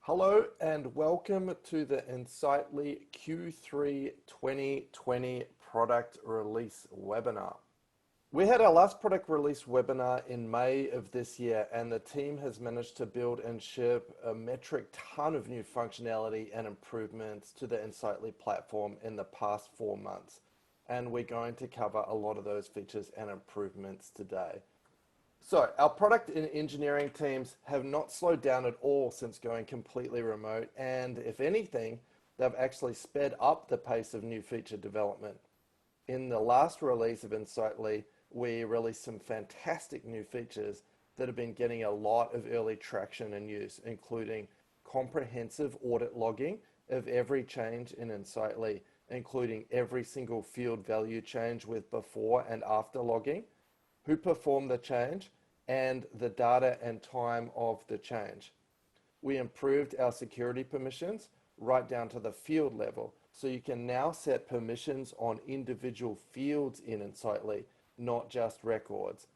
Hello and welcome to the Insightly Q3 2020 product release webinar. We had our last product release webinar in May of this year, and the team has managed to build and ship a metric ton of new functionality and improvements to the Insightly platform in the past 4 months. And we're going to cover a lot of those features and improvements today. So our product and engineering teams have not slowed down at all since going completely remote, and if anything, they've actually sped up the pace of new feature development. In the last release of Insightly, we released some fantastic new features that have been getting a lot of early traction and use, including comprehensive audit logging of every change in Insightly, including every single field value change with before and after logging, who performed the change, and the data and time of the change. We improved our security permissions right down to the field level, so you can now set permissions on individual fields in Insightly, not just records.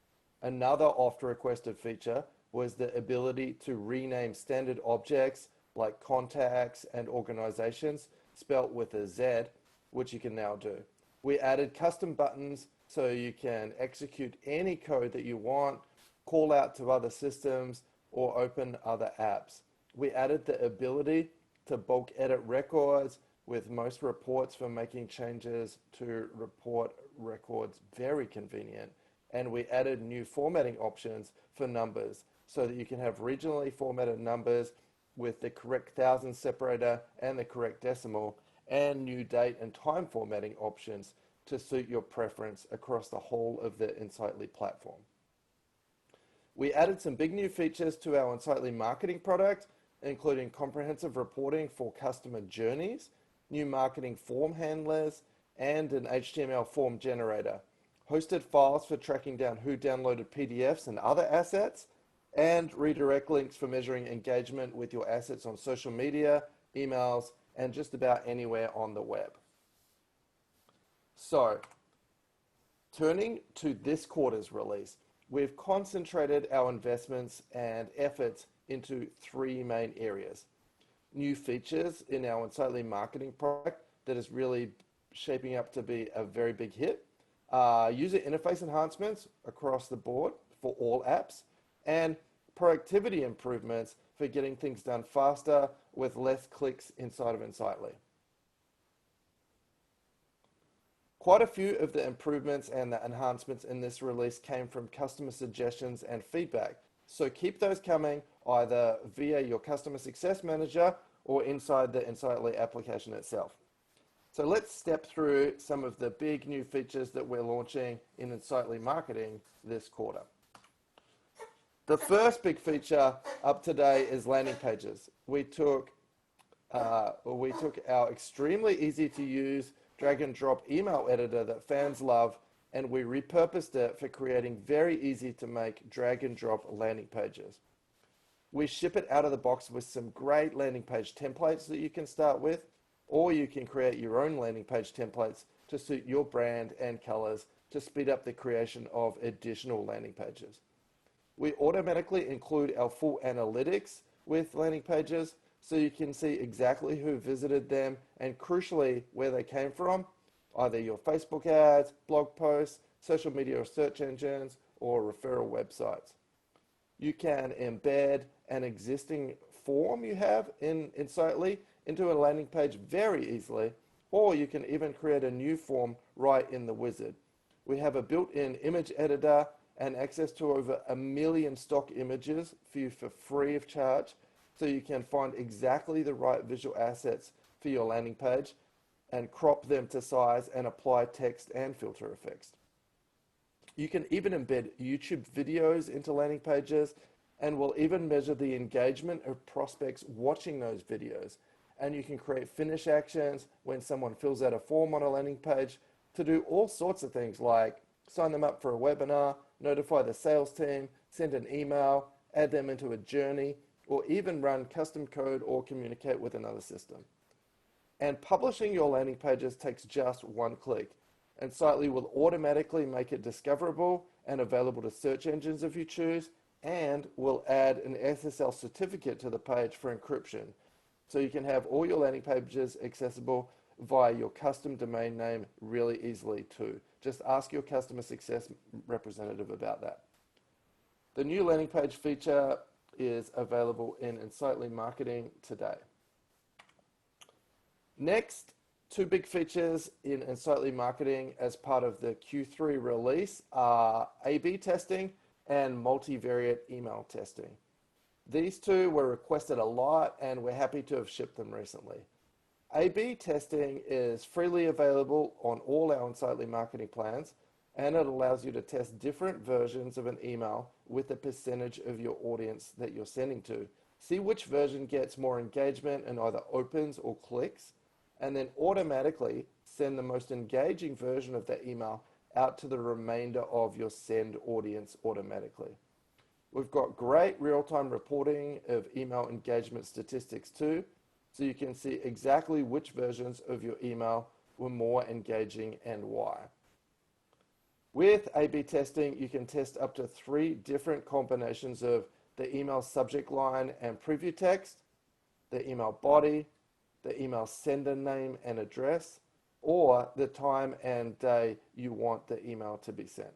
Another oft-requested feature was the ability to rename standard objects like contacts and organizations spelt with a Z, which you can now do. We added custom buttons so you can execute any code that you want, call out to other systems, or open other apps. We added the ability to bulk edit records, with most reports for making changes to report records very convenient. And we added new formatting options for numbers so that you can have regionally formatted numbers with the correct thousand separator and the correct decimal, and new date and time formatting options to suit your preference across the whole of the Insightly platform. We added some big new features to our Insightly marketing product, including comprehensive reporting for customer journeys, new marketing form handlers, and an HTML form generator, hosted files for tracking down who downloaded PDFs and other assets, and redirect links for measuring engagement with your assets on social media, emails, and just about anywhere on the web. So, turning to this quarter's release, we've concentrated our investments and efforts into 3 main areas. New features in our Insightly marketing product that is really shaping up to be a very big hit, user interface enhancements across the board for all apps, and productivity improvements for getting things done faster with less clicks inside of Insightly. Quite a few of the improvements and the enhancements in this release came from customer suggestions and feedback. So keep those coming either via your customer success manager or inside the Insightly application itself. So let's step through some of the big new features that we're launching in Insightly marketing this quarter. The first big feature up today is landing pages. We took our extremely easy to use drag and drop email editor that fans love, and we repurposed it for creating very easy to make drag and drop landing pages. We ship it out of the box with some great landing page templates that you can start with, or you can create your own landing page templates to suit your brand and colors to speed up the creation of additional landing pages. We automatically include our full analytics with landing pages, so you can see exactly who visited them and crucially where they came from, either your Facebook ads, blog posts, social media or search engines, or referral websites. You can embed an existing form you have in Insightly into a landing page very easily, or you can even create a new form right in the wizard. We have a built-in image editor and access to over 1 million stock images for you for free of charge, so you can find exactly the right visual assets for your landing page and crop them to size and apply text and filter effects. You can even embed YouTube videos into landing pages, and we'll even measure the engagement of prospects watching those videos. And you can create finish actions when someone fills out a form on a landing page to do all sorts of things like sign them up for a webinar, notify the sales team, send an email, add them into a journey, or even run custom code or communicate with another system. And publishing your landing pages takes just 1 click. And Insightly will automatically make it discoverable and available to search engines if you choose, and we'll add an SSL certificate to the page for encryption. So you can have all your landing pages accessible via your custom domain name really easily too. Just ask your customer success representative about that. The new landing page feature is available in Insightly Marketing today. Next, two big features in Insightly Marketing as part of the Q3 release are A/B testing and multivariate email testing. These two were requested a lot and we're happy to have shipped them recently. A/B testing is freely available on all our Insightly Marketing plans, and it allows you to test different versions of an email with a percentage of your audience that you're sending to. See which version gets more engagement and either opens or clicks, and then automatically send the most engaging version of that email out to the remainder of your send audience automatically. We've got great real-time reporting of email engagement statistics too, so you can see exactly which versions of your email were more engaging and why. With A/B testing, you can test up to 3 different combinations of the email subject line and preview text, the email body, the email sender name and address, or the time and day you want the email to be sent.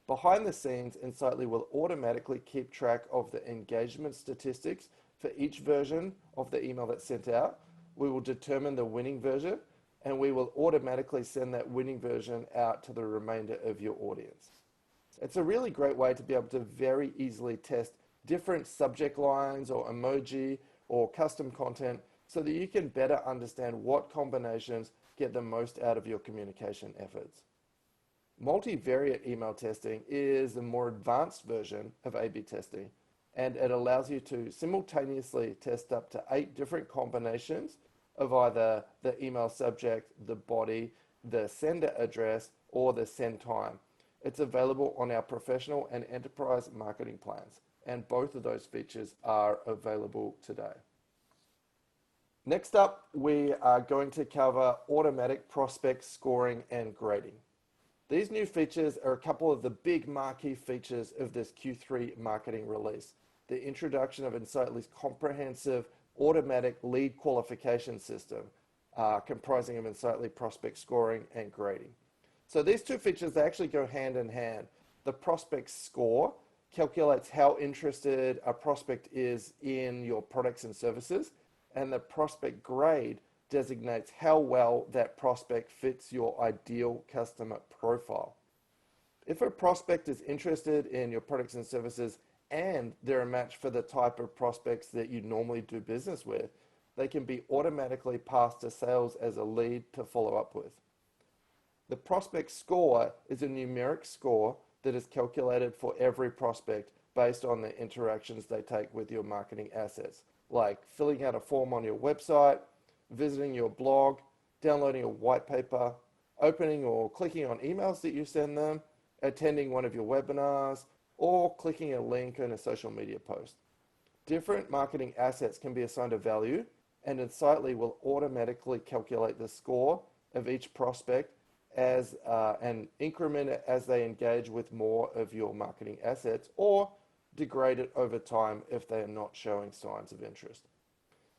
Behind the scenes, Insightly will automatically keep track of the engagement statistics for each version of the email that's sent out. We will determine the winning version, and we will automatically send that winning version out to the remainder of your audience. It's a really great way to be able to very easily test different subject lines or emoji or custom content so that you can better understand what combinations get the most out of your communication efforts. Multivariate email testing is a more advanced version of A/B testing, and it allows you to simultaneously test up to 8 different combinations of either the email subject, the body, the sender address, or the send time. It's available on our professional and enterprise marketing plans, and both of those features are available today. Next up, we are going to cover automatic prospect scoring and grading. These new features are a couple of the big marquee features of this Q3 marketing release. The introduction of Insightly's comprehensive automatic lead qualification system, comprising of Insightly prospect scoring and grading. So these two features, they actually go hand in hand. The prospect score calculates how interested a prospect is in your products and services, and the prospect grade designates how well that prospect fits your ideal customer profile. If a prospect is interested in your products and services and they're a match for the type of prospects that you normally do business with, they can be automatically passed to sales as a lead to follow up with. The prospect score is a numeric score that is calculated for every prospect based on the interactions they take with your marketing assets, like filling out a form on your website, visiting your blog, downloading a white paper, opening or clicking on emails that you send them, attending one of your webinars, or clicking a link in a social media post. Different marketing assets can be assigned a value, and Insightly will automatically calculate the score of each prospect as and increment it as they engage with more of your marketing assets, or degrade it over time if they are not showing signs of interest.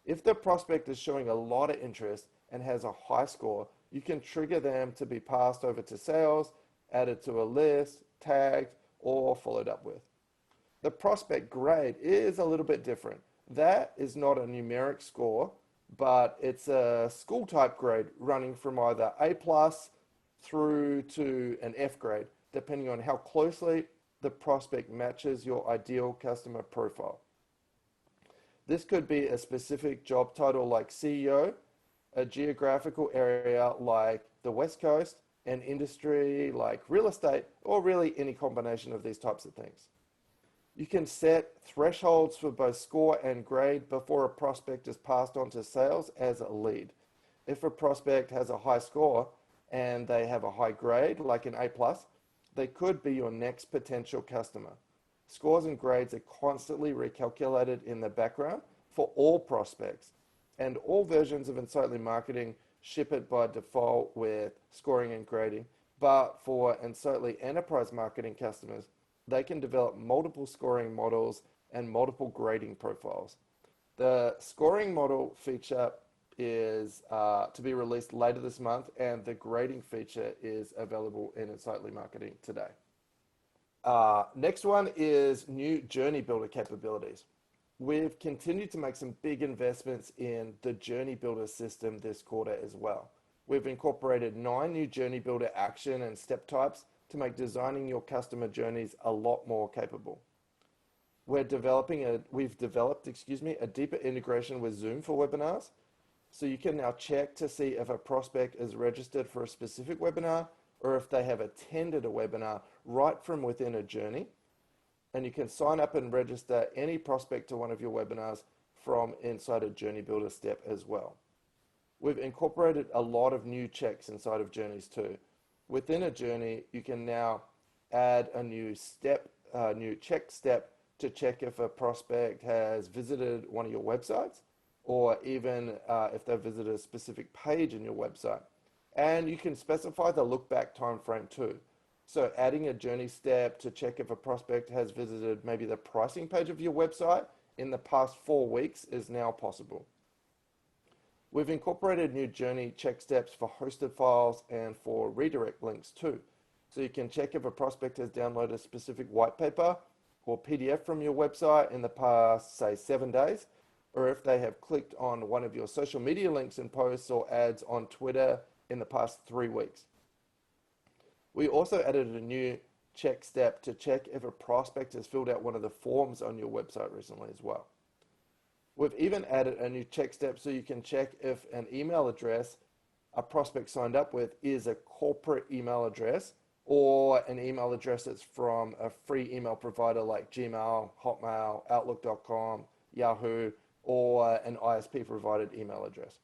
If the prospect is showing a lot of interest and has a high score, you can trigger them to be passed over to sales, added to a list, tagged, or followed up with. The prospect grade is a little bit different. That is not a numeric score, but it's a school type grade running from either A+ through to an F grade, depending on how closely the prospect matches your ideal customer profile. This could be a specific job title like CEO, a geographical area like the West Coast, an industry like real estate, or really any combination of these types of things. You can set thresholds for both score and grade before a prospect is passed on to sales as a lead. If a prospect has a high score and they have a high grade, like an A+, they could be your next potential customer. Scores and grades are constantly recalculated in the background for all prospects, and all versions of Insightly Marketing ship it by default with scoring and grading. But for Insightly Enterprise Marketing customers, they can develop multiple scoring models and multiple grading profiles. The scoring model feature is to be released later this month, and the grading feature is available in Insightly Marketing today. Next one is new Journey Builder capabilities. We've continued to make some big investments in the Journey Builder system this quarter as well. We've incorporated 9 new Journey Builder action and step types to make designing your customer journeys a lot more capable. We've developed a deeper integration with Zoom for webinars. So you can now check to see if a prospect is registered for a specific webinar or if they have attended a webinar right from within a journey. And you can sign up and register any prospect to one of your webinars from inside a Journey Builder step as well. We've incorporated a lot of new checks inside of journeys too. Within a journey, you can now add a new check step to check if a prospect has visited one of your websites, or even if they've visited a specific page in your website. And you can specify the look back time frame too. So adding a journey step to check if a prospect has visited maybe the pricing page of your website in the past 4 weeks is now possible. We've incorporated new journey check steps for hosted files and for redirect links too. So you can check if a prospect has downloaded a specific white paper or PDF from your website in the past, say, 7 days, or if they have clicked on one of your social media links and posts or ads on Twitter in the past 3 weeks. We also added a new check step to check if a prospect has filled out one of the forms on your website recently as well. We've even added a new check step so you can check if an email address a prospect signed up with is a corporate email address or an email address that's from a free email provider like Gmail, Hotmail, Outlook.com, Yahoo, or an ISP provided email address.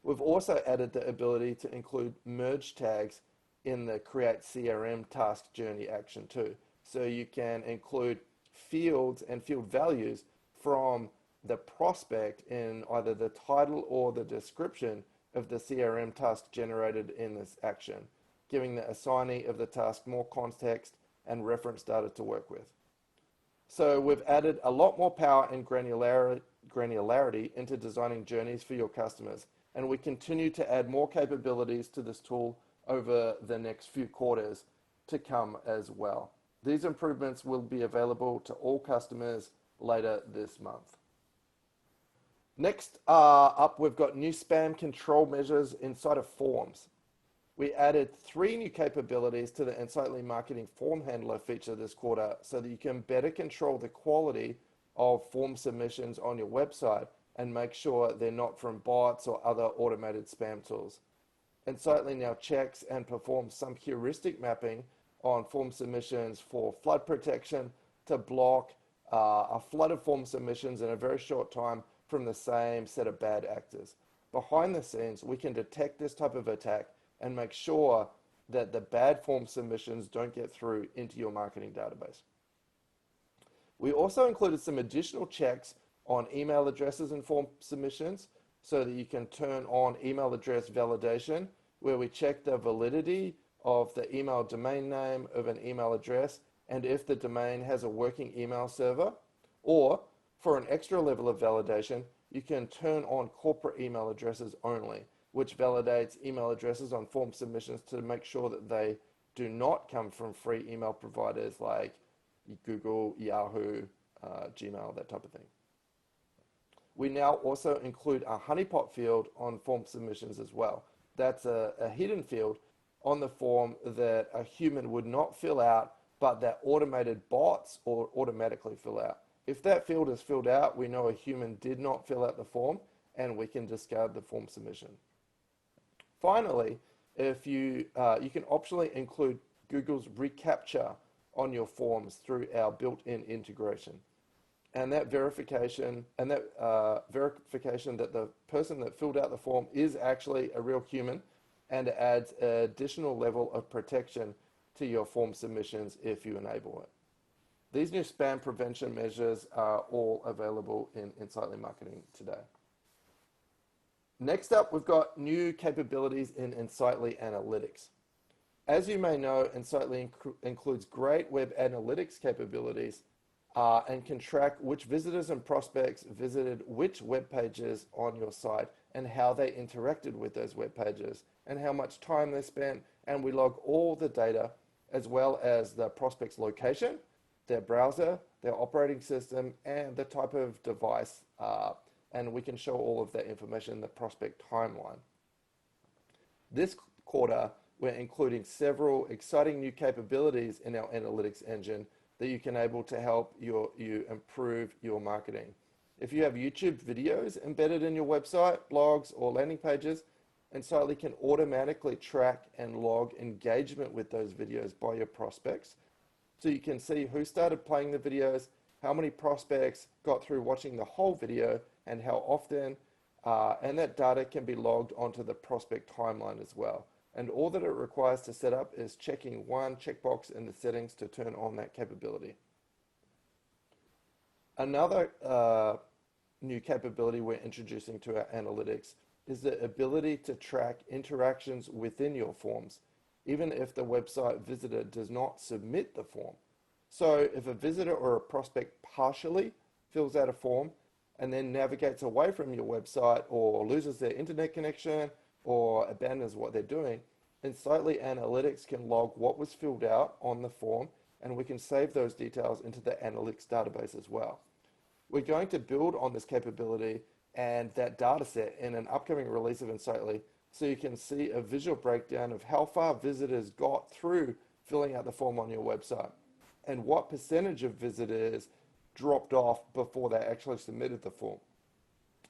We've also added the ability to include merge tags in the Create CRM task journey action too. So you can include fields and field values from the prospect in either the title or the description of the CRM task generated in this action, giving the assignee of the task more context and reference data to work with. So we've added a lot more power and granularity into designing journeys for your customers, and we continue to add more capabilities to this tool over the next few quarters to come as well. These improvements will be available to all customers later this month. Next up, we've got new spam control measures inside of forms. We added 3 new capabilities to the Insightly Marketing Form Handler feature this quarter so that you can better control the quality of form submissions on your website and make sure they're not from bots or other automated spam tools. Insightly now checks and performs some heuristic mapping on form submissions for flood protection to block a flood of form submissions in a very short time from the same set of bad actors. Behind the scenes, we can detect this type of attack and make sure that the bad form submissions don't get through into your marketing database. We also included some additional checks on email addresses and form submissions so that you can turn on email address validation, where we check the validity of the email domain name of an email address and if the domain has a working email server. Or for an extra level of validation, you can turn on corporate email addresses only, which validates email addresses on form submissions to make sure that they do not come from free email providers like Google, Yahoo, Gmail, that type of thing. We now also include a honeypot field on form submissions as well. That's a hidden field on the form that a human would not fill out, but that automated bots or automatically fill out. If that field is filled out, we know a human did not fill out the form and we can discard the form submission. Finally, if you can optionally include Google's reCAPTCHA on your forms through our built-in integration. And that verification that the person that filled out the form is actually a real human, and it adds an additional level of protection to your form submissions if you enable it. These new spam prevention measures are all available in Insightly Marketing today. Next up, we've got new capabilities in Insightly Analytics. As you may know, Insightly includes great web analytics capabilities and can track which visitors and prospects visited which web pages on your site and how they interacted with those web pages and how much time they spent. And we log all the data as well as the prospect's location, their browser, their operating system, and the type of device. And we can show all of that information in the prospect timeline. This quarter, we're including several exciting new capabilities in our analytics engine that you can able to help you improve your marketing. If you have YouTube videos embedded in your website, blogs, or landing pages, Insightly can automatically track and log engagement with those videos by your prospects. So you can see who started playing the videos, how many prospects got through watching the whole video, and how often, and that data can be logged onto the prospect timeline as well. And all that it requires to set up is checking one checkbox in the settings to turn on that capability. Another new capability we're introducing to our analytics is the ability to track interactions within your forms, even if the website visitor does not submit the form. So if a visitor or a prospect partially fills out a form and then navigates away from your website or loses their internet connection or abandons what they're doing, Insightly Analytics can log what was filled out on the form, and we can save those details into the analytics database as well. We're going to build on this capability and that data set in an upcoming release of Insightly, so you can see a visual breakdown of how far visitors got through filling out the form on your website and what percentage of visitors dropped off before they actually submitted the form.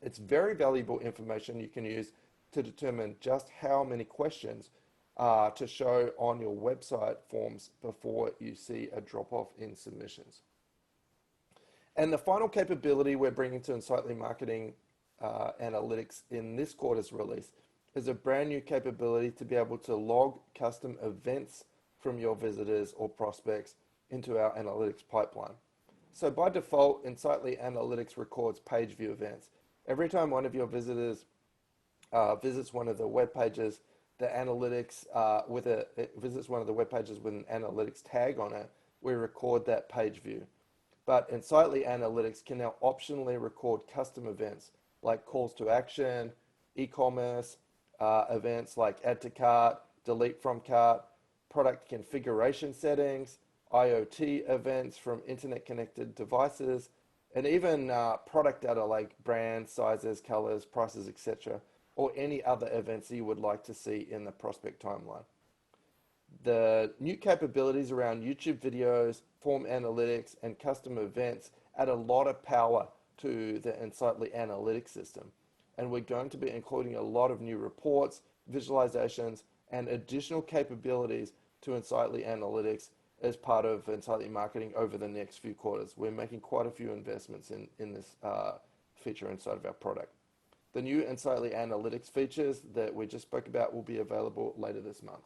It's very valuable information you can use to determine just how many questions to show on your website forms before you see a drop-off in submissions. And the final capability we're bringing to Insightly Marketing Analytics in this quarter's release is a brand new capability to be able to log custom events from your visitors or prospects into our analytics pipeline. So by default, Insightly Analytics records page view events. Every time one of your visitors visits one of the web pages, the analytics visits one of the web pages with an analytics tag on it, we record that page view. But Insightly Analytics can now optionally record custom events like calls to action, e-commerce, events like add to cart, delete from cart, product configuration settings, IoT events from internet connected devices, and even product data like brands, sizes, colors, prices, etc., or any other events that you would like to see in the prospect timeline. The new capabilities around YouTube videos, form analytics, and custom events add a lot of power to the Insightly Analytics system. And we're going to be including a lot of new reports, visualizations, and additional capabilities to Insightly Analytics as part of Insightly Marketing over the next few quarters. We're making quite a few investments in this feature inside of our product. The new Insightly Analytics features that we just spoke about will be available later this month.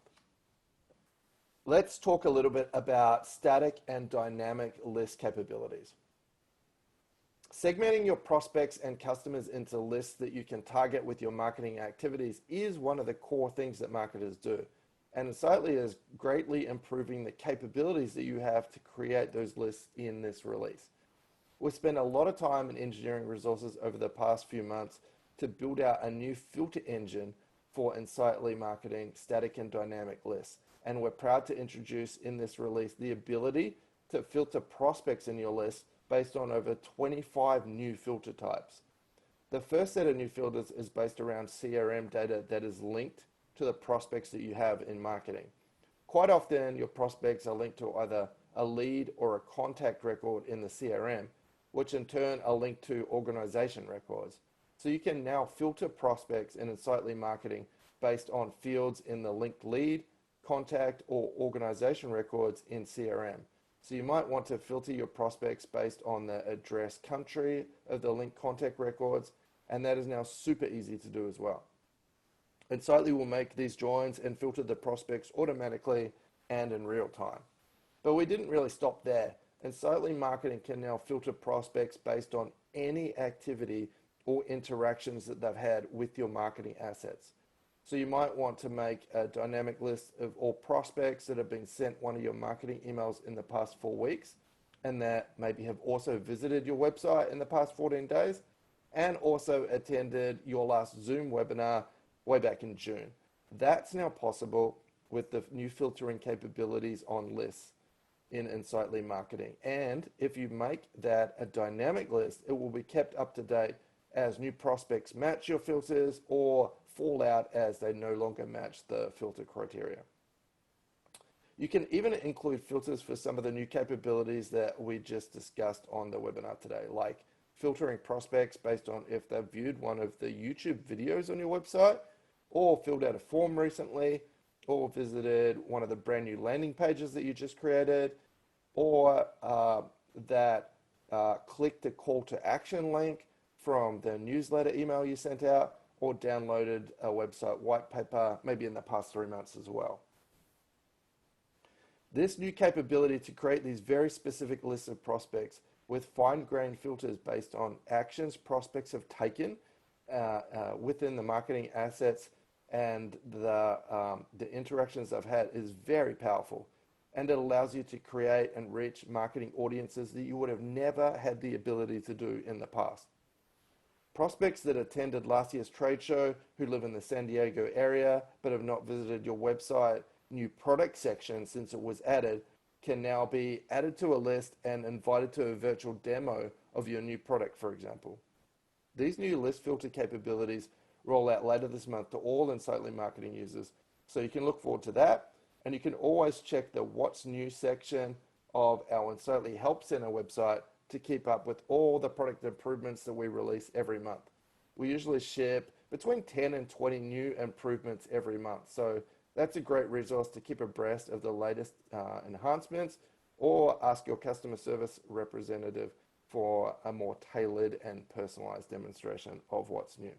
Let's talk a little bit about static and dynamic list capabilities. Segmenting your prospects and customers into lists that you can target with your marketing activities is one of the core things that marketers do. And Insightly is greatly improving the capabilities that you have to create those lists in this release. We've spent a lot of time and engineering resources over the past few months to build out a new filter engine for Insightly Marketing static and dynamic lists. And we're proud to introduce in this release the ability to filter prospects in your list based on over 25 new filter types. The first set of new filters is based around CRM data that is linked to the prospects that you have in marketing. Quite often, your prospects are linked to either a lead or a contact record in the CRM, which in turn are linked to organization records. So you can now filter prospects in Insightly Marketing based on fields in the linked lead, contact, or organization records in CRM. So you might want to filter your prospects based on the address country of the linked contact records, and that is now super easy to do as well. Insightly will make these joins and filter the prospects automatically and in real time. But we didn't really stop there. Insightly Marketing can now filter prospects based on any activity or interactions that they've had with your marketing assets. So you might want to make a dynamic list of all prospects that have been sent one of your marketing emails in the past 4 weeks, and that maybe have also visited your website in the past 14 days, and also attended your last Zoom webinar way back in June. That's now possible with the new filtering capabilities on lists in Insightly Marketing. And if you make that a dynamic list, it will be kept up to date as new prospects match your filters or fall out as they no longer match the filter criteria. You can even include filters for some of the new capabilities that we just discussed on the webinar today, like filtering prospects based on if they've viewed one of the YouTube videos on your website, or filled out a form recently, or visited one of the brand new landing pages that you just created, or that clicked a call to action link from the newsletter email you sent out, or downloaded a website white paper maybe in the past 3 months as well. This new capability to create these very specific lists of prospects with fine-grained filters based on actions prospects have taken within the marketing assets and the interactions they've had is very powerful. And it allows you to create and reach marketing audiences that you would have never had the ability to do in the past. Prospects that attended last year's trade show who live in the San Diego area but have not visited your website new product section since it was added can now be added to a list and invited to a virtual demo of your new product, for example. These new list filter capabilities roll out later this month to all Insightly Marketing users, so you can look forward to that. And you can always check the What's New section of our Insightly Help Center website to keep up with all the product improvements that we release every month. We usually ship between 10 and 20 new improvements every month, so that's a great resource to keep abreast of the latest enhancements, or ask your customer service representative for a more tailored and personalized demonstration of what's new.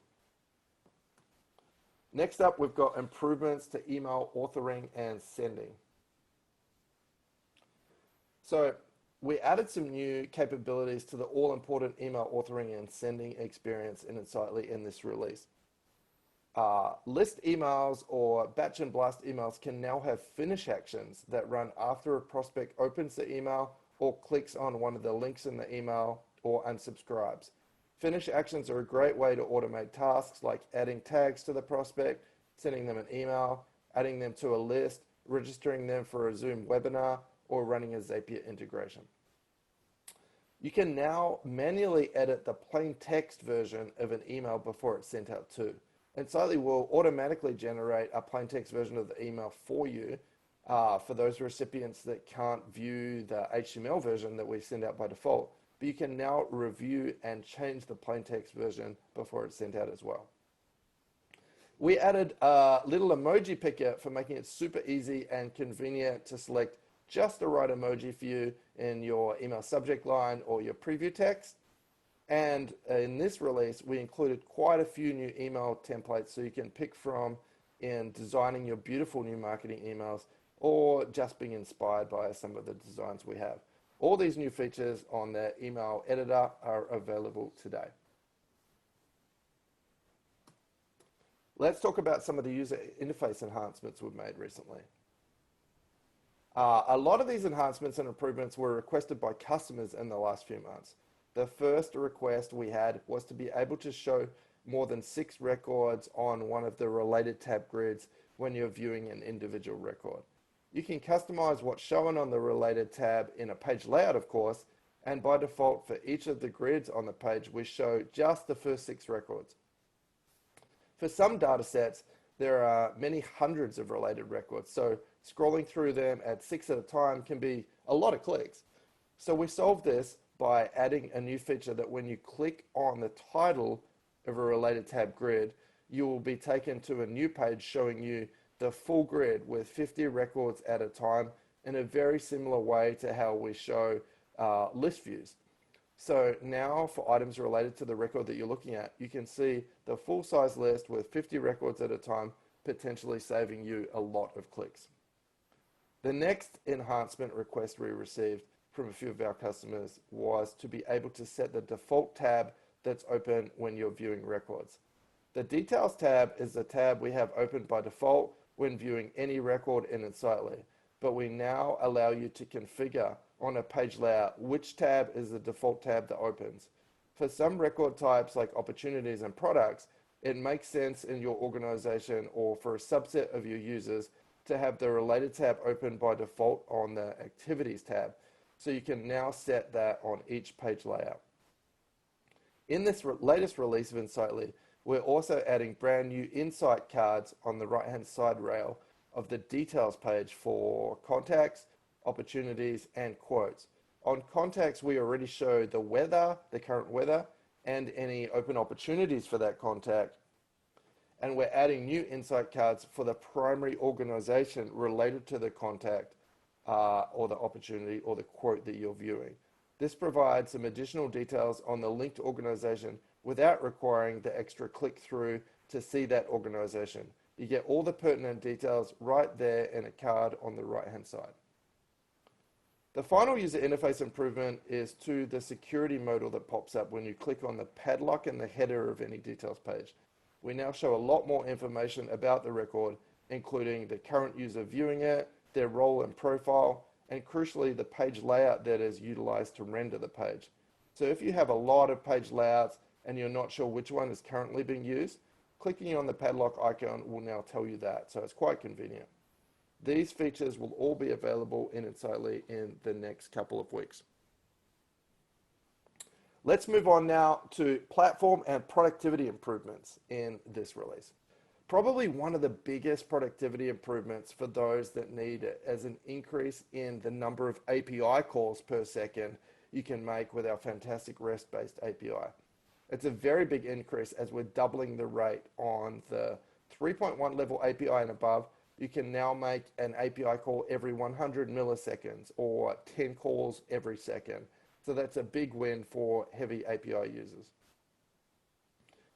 Next up, we've got improvements to email authoring and sending. So we added some new capabilities to the all-important email authoring and sending experience in Insightly in this release. List emails or batch and blast emails can now have finish actions that run after a prospect opens the email or clicks on one of the links in the email or unsubscribes. Finish actions are a great way to automate tasks like adding tags to the prospect, sending them an email, adding them to a list, registering them for a Zoom webinar, or running a Zapier integration. You can now manually edit the plain text version of an email before it's sent out too. Insightly will automatically generate a plain text version of the email for you for those recipients that can't view the HTML version that we send out by default. But you can now review and change the plain text version before it's sent out as well. We added a little emoji picker for making it super easy and convenient to select just the right emoji for you in your email subject line or your preview text. And in this release, we included quite a few new email templates so you can pick from in designing your beautiful new marketing emails or just being inspired by some of the designs we have. All these new features on the email editor are available today. Let's talk about some of the user interface enhancements we've made recently. A lot of these enhancements and improvements were requested by customers in the last few months. The first request we had was to be able to show more than 6 records on one of the related tab grids when you're viewing an individual record. You can customize what's shown on the related tab in a page layout, of course, and by default for each of the grids on the page, we show just the first 6 records. For some data sets, there are many hundreds of related records, so scrolling through them at 6 at a time can be a lot of clicks. So we solved this by adding a new feature that when you click on the title of a related tab grid, you will be taken to a new page showing you the full grid with 50 records at a time in a very similar way to how we show list views. So now for items related to the record that you're looking at, you can see the full size list with 50 records at a time, potentially saving you a lot of clicks. The next enhancement request we received from a few of our customers was to be able to set the default tab that's open when you're viewing records. The Details tab is the tab we have open by default when viewing any record in Insightly, but we now allow you to configure on a page layout which tab is the default tab that opens. For some record types like opportunities and products, it makes sense in your organization or for a subset of your users to have the related tab open by default on the Activities tab. So you can now set that on each page layout. In this latest release of Insightly, we're also adding brand new insight cards on the right-hand side rail of the Details page for contacts, opportunities, and quotes. On contacts, we already show the weather, the current weather, and any open opportunities for that contact. And we're adding new insight cards for the primary organization related to the contact or the opportunity or the quote that you're viewing. This provides some additional details on the linked organization without requiring the extra click through to see that organization. You get all the pertinent details right there in a card on the right-hand side. The final user interface improvement is to the security modal that pops up when you click on the padlock in the header of any Details page. We now show a lot more information about the record, including the current user viewing it, their role and profile, and crucially the page layout that is utilized to render the page. So if you have a lot of page layouts and you're not sure which one is currently being used, clicking on the padlock icon will now tell you that, so it's quite convenient. These features will all be available in Insightly in the next couple of weeks. Let's move on now to platform and productivity improvements in this release. Probably one of the biggest productivity improvements for those that need it as an increase in the number of API calls per second you can make with our fantastic REST-based API. It's a very big increase as we're doubling the rate on the 3.1 level API and above. You can now make an API call every 100 milliseconds or 10 calls every second. So that's a big win for heavy API users.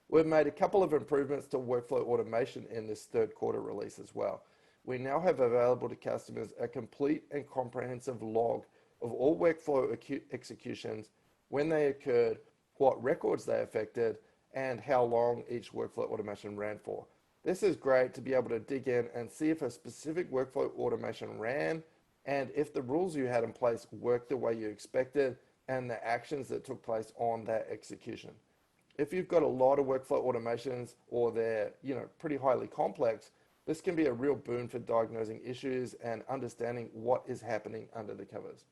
We've made a couple of improvements to workflow automation in this third quarter release as well. We now have available to customers a complete and comprehensive log of all workflow executions, when they occurred, what records they affected, and how long each workflow automation ran for. This is great to be able to dig in and see if a specific workflow automation ran and if the rules you had in place worked the way you expected and the actions that took place on that execution. If you've got a lot of workflow automations or they're pretty highly complex, this can be a real boon for diagnosing issues and understanding what is happening under the covers.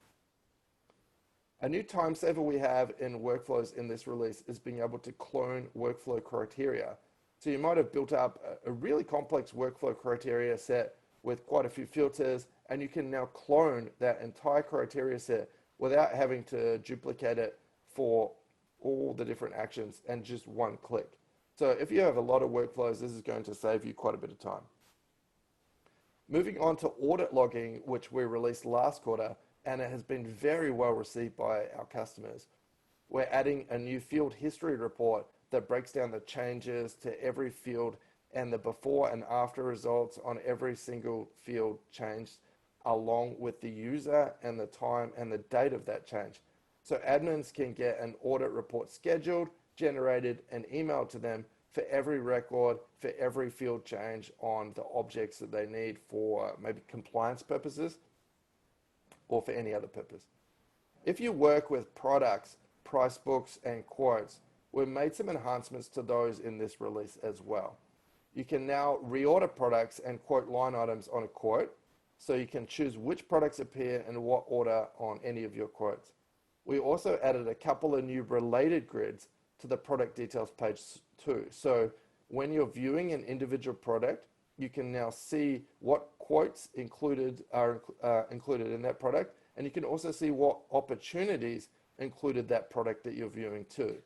A new time saver we have in workflows in this release is being able to clone workflow criteria. So you might have built up a really complex workflow criteria set with quite a few filters, and you can now clone that entire criteria set without having to duplicate it for all the different actions and just one click. So if you have a lot of workflows, this is going to save you quite a bit of time. Moving on to audit logging, which we released last quarter, and it has been very well received by our customers. We're adding a new field history report that breaks down the changes to every field and the before and after results on every single field changed, along with the user and the time and the date of that change. So admins can get an audit report scheduled, generated, and emailed to them for every record, for every field change on the objects that they need for maybe compliance purposes or for any other purpose. If you work with products, price books, and quotes, we've made some enhancements to those in this release as well. You can now reorder products and quote line items on a quote, so you can choose which products appear in what order on any of your quotes. We also added a couple of new related grids to the product details page too. So when you're viewing an individual product, you can now see what quotes are included in that product, and you can also see what opportunities included that product that you're viewing too.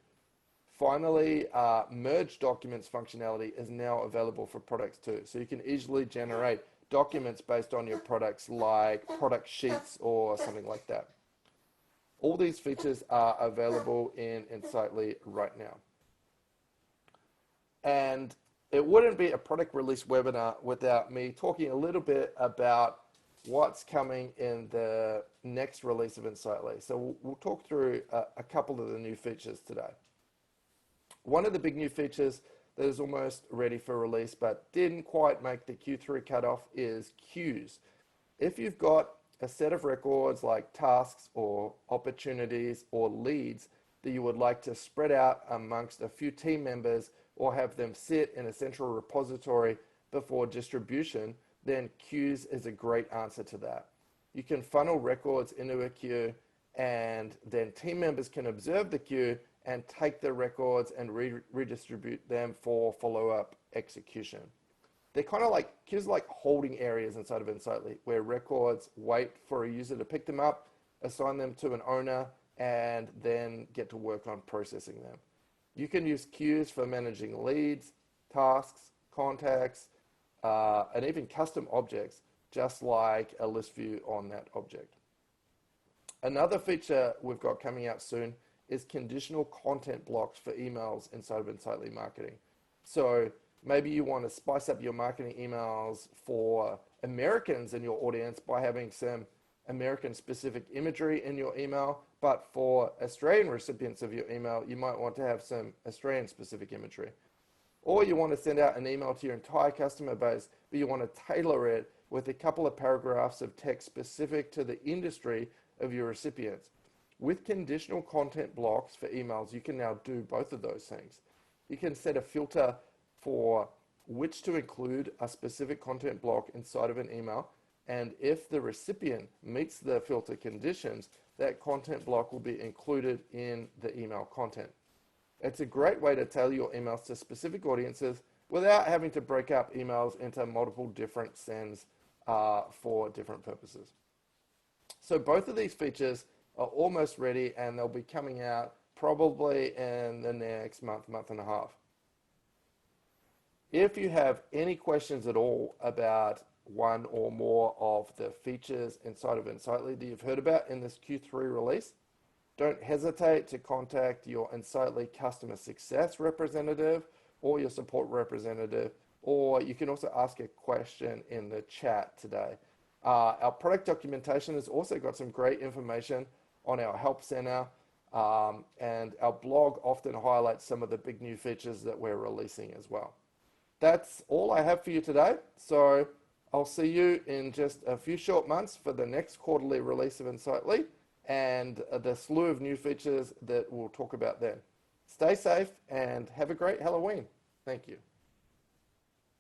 Finally, merge documents functionality is now available for products too. So you can easily generate documents based on your products like product sheets or something like that. All these features are available in Insightly right now. And it wouldn't be a product release webinar without me talking a little bit about what's coming in the next release of Insightly. So we'll talk through a couple of the new features today. One of the big new features that is almost ready for release but didn't quite make the Q3 cutoff is queues. If you've got a set of records like tasks or opportunities or leads that you would like to spread out amongst a few team members or have them sit in a central repository before distribution, then queues is a great answer to that. You can funnel records into a queue, and then team members can observe the queue and take the records and redistribute them for follow-up execution. They're kind of like queues, like holding areas inside of Insightly, where records wait for a user to pick them up, assign them to an owner, and then get to work on processing them. You can use queues for managing leads, tasks, contacts, and even custom objects, just like a list view on that object. Another feature we've got coming out soon is conditional content blocks for emails inside of Insightly Marketing. So maybe you want to spice up your marketing emails for Americans in your audience by having some American-specific imagery in your email, but for Australian recipients of your email, you might want to have some Australian-specific imagery. Or you want to send out an email to your entire customer base, but you want to tailor it with a couple of paragraphs of text specific to the industry of your recipients. With conditional content blocks for emails, you can now do both of those things. You can set a filter for which to include a specific content block inside of an email, and if the recipient meets the filter conditions, that content block will be included in the email content. It's a great way to tailor your emails to specific audiences without having to break up emails into multiple different sends for different purposes. So both of these features are almost ready, and they'll be coming out probably in the next month and a half. If you have any questions at all about one or more of the features inside of Insightly that you've heard about in this Q3 release, don't hesitate to contact your Insightly customer success representative or your support representative, or you can also ask a question in the chat today. Our product documentation has also got some great information on our help center, and our blog often highlights some of the big new features that we're releasing as well. That's all I have for you today. So I'll see you in just a few short months for the next quarterly release of Insightly and the slew of new features that we'll talk about then. Stay safe and have a great Halloween. Thank you.